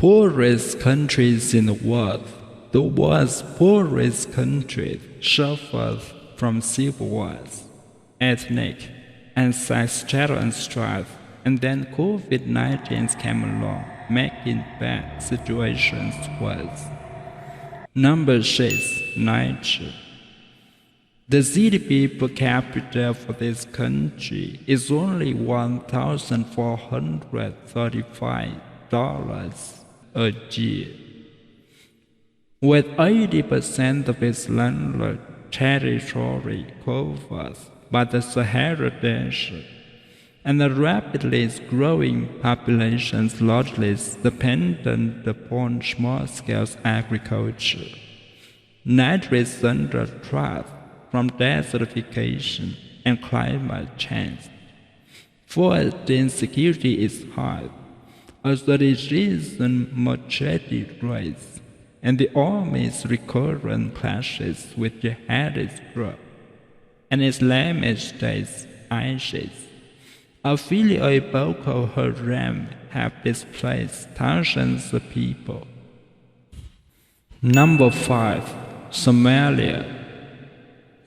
Poorest countries in the world. The world's poorest countries suffer from civil wars, ethnic and sectarian strife, and then COVID-19 came along, making bad situations worse. Number 6. Niger. The GDP per capita for this country is only $1,435 a year. With 80% of its landed territory covered by the Sahara Desert, and a rapidly growing population largely dependent upon small-scale agriculture, Niger is under threat from desertification and climate change. Food insecurity is high, as there is mortality rates, and the army's recurrent clashes with jihadist group and Islamic State ISIS. Affiliated Boko Haram have displaced thousands of people. Number 5. Somalia.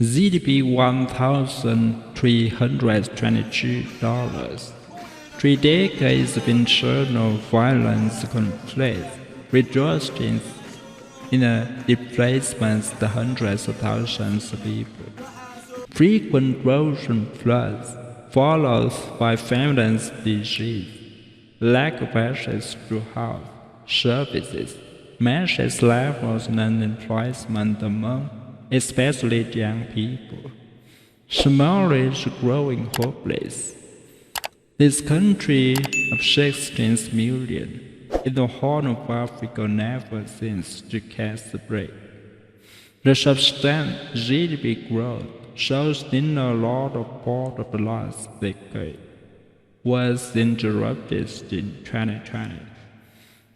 GDP $1,322. 3 decades of internal violence conflict, resulting in a displacement of hundreds of thousands of people. Frequent droughts and floods, followed by famines, disease, lack of access to health services, massive levels of unemployment among especially young people. Somalia is growing hopeless. This country of 16 million in the Horn of Africa never seems to catch a break. The substantial GDP growth shows in a lot of part of the last decade was interrupted in 2020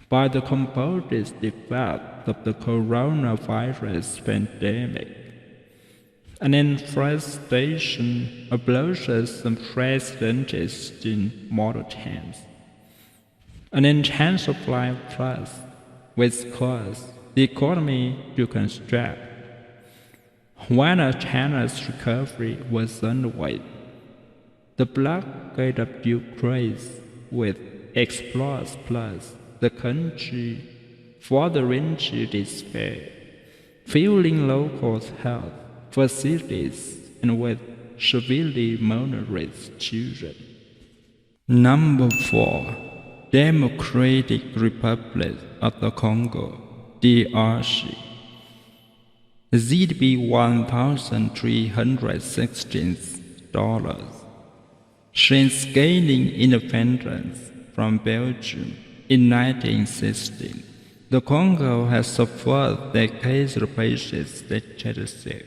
by the compounded effect of the coronavirus pandemic, an infestation of bloodshed unprecedented in modern times, an intensified floods which caused the economy to contract. When China's recovery was underway, the blockade of Ukraine with explosives plus the country further into despair, fueling local health facilities and with severely malnourished children. Number 4. Democratic Republic of the Congo, DRC. GDP $1,316. Since gaining independence from Belgium in 1916, the Congo has suffered decades of racist dictatorship,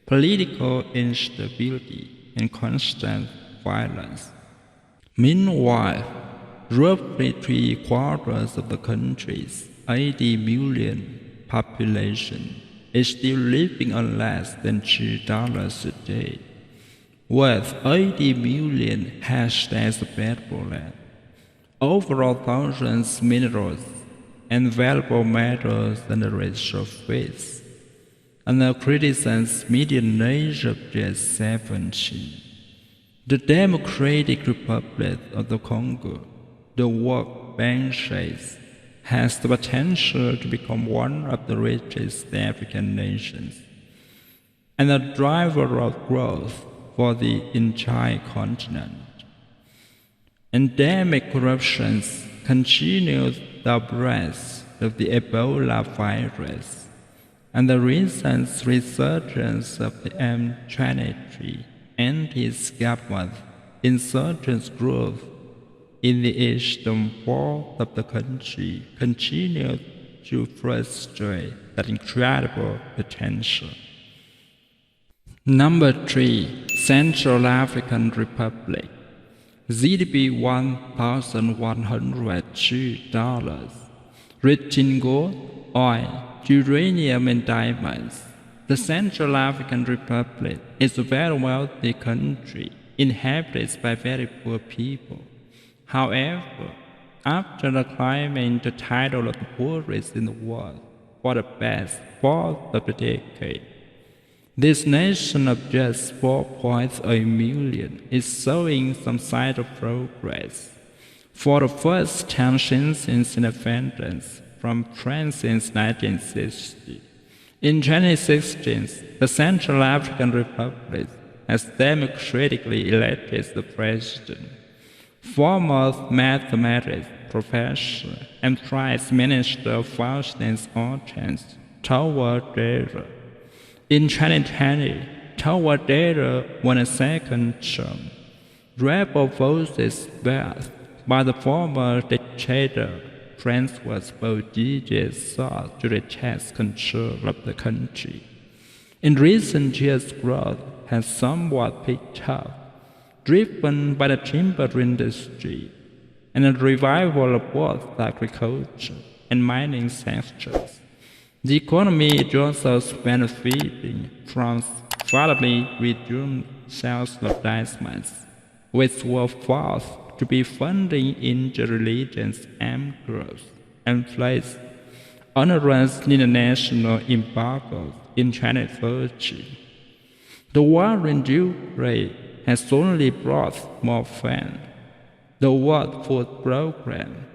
political instability, and constant violence. Meanwhile, roughly 3/4 of the country's 80 million population is still living on less than $2 a day, with 80 million hectares of edible land, overall thousands of minerals and valuable metals and the rich of fish, and a criticized median age of just 17. The Democratic Republic of the Congo, the World Bank says, has the potential to become one of the richest African nations and a driver of growth for the entire continent. Endemic corruptions continued the outbreak of the Ebola virus and the recent resurgence of the M23 anti-government insurgent group in the eastern part of the country continued to frustrate that incredible potential. Number 3. Central African Republic. GDP $1,102. Rich in gold, oil, uranium, and diamonds, the Central African Republic is a very wealthy country inhabited by very poor people. However, after claiming the title of the poorest in the world for the past fourth of the decade. This nation of just 4.8 million is showing some sign of progress. For the first time since its independence from France since 1960, in 2016, the Central African Republic has democratically elected the president. Former mathematics professor and Price Minister of Finance Orchans Touadera. In 2020, Touadera won a second term. Rebel voices backed by the former dictator Francois Bozize sought to retake control of the country. In recent years, growth has somewhat picked up, driven by the timber industry and a revival of both agriculture and mining sectors. The economy is also benefiting from fairly reduced sales of diamonds, which were forced to be funding in the religion's armed groups and placed onerous international embargoes in 2030. The war in Ukraine has only brought more fun. The World Food Program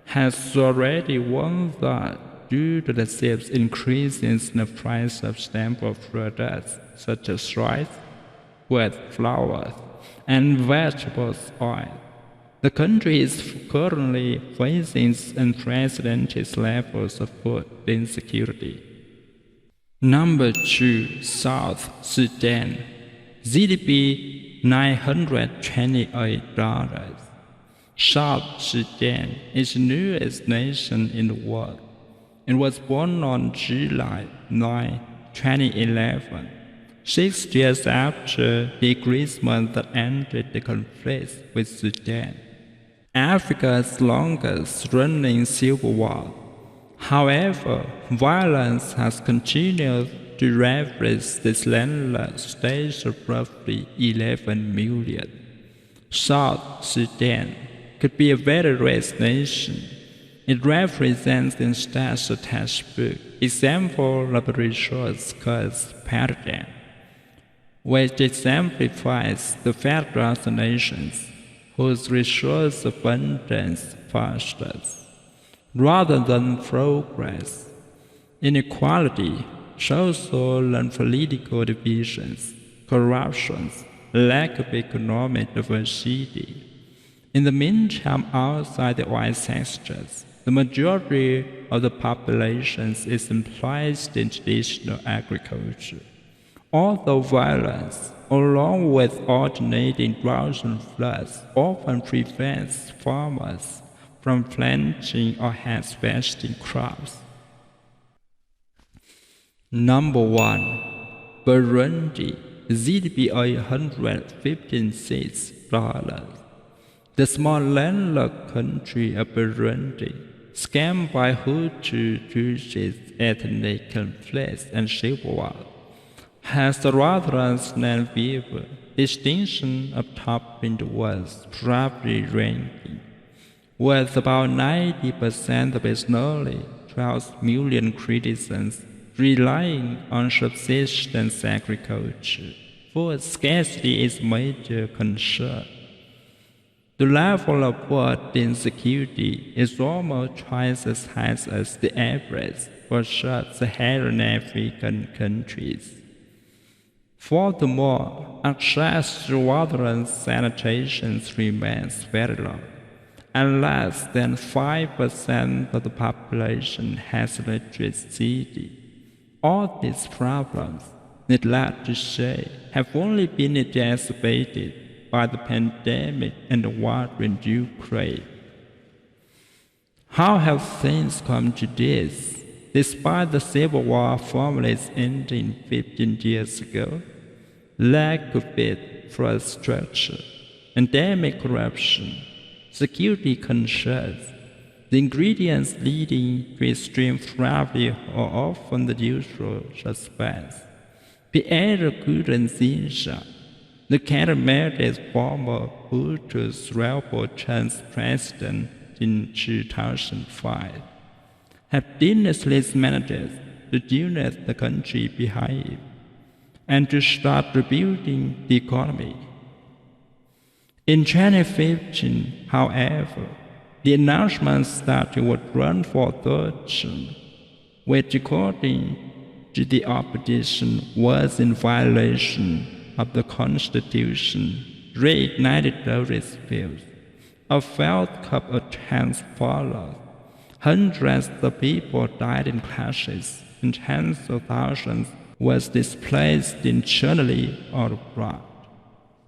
has already warned that due to the steep increases in the price of staple products such as rice, wheat flour, and vegetable oil, the country is currently facing unprecedented levels of food insecurity. Number 2. South Sudan. GDP $928. South Sudan is the newest nation in the world. It was born on July 9, 2011, 6 years after the agreement that ended the conflict with Sudan, Africa's longest-running civil war. However, violence has continued to ravage this landlocked state of roughly 11 million. South Sudan could be a very rich nation. It represents instead a textbook example of a resource-scarce paradigm, which exemplifies the federal nations whose resource abundance fosters, rather than progress, inequality, social and political divisions, corruption, lack of economic diversity. In the meantime, outside the oil sectors, the majority of the population is employed in traditional agriculture. Although violence, along with alternating droughts and floods, often prevents farmers from planting or harvesting crops. Number 1. Burundi. GDP $156. The small landlocked country of Burundi, scammed by Hutu Tutsi ethnic conflicts and civil war, has the rather unenviable distinction of top in the world's poverty ranking, with about 90% of its nearly 12 million citizens relying on subsistence agriculture. Food scarcity is a major concern. The level of food insecurity is almost twice as high as the average for sub-Saharan African countries. Furthermore, access to water and sanitation remains very low, and less than 5% of the population has electricity. All these problems, needless to say, have only been exacerbated by the pandemic and the war in Ukraine. How have things come to this? Despite the civil war formally ending 15 years ago, lack of infrastructure, endemic corruption, security concerns, the ingredients leading to extreme poverty are often the usual suspects. Pierre Nkurunziza, the charismatic former Hutu's rebel president, in 2005, have dynastically managed to unite the country behind it and to start rebuilding the economy. In 2015, however, the announcement that it would run for a third term, which according to the opposition was in violation of the Constitution, reignited those disputes. A failed coup attempt followed. Hundreds of people died in clashes, and tens of thousands was displaced internally or abroad.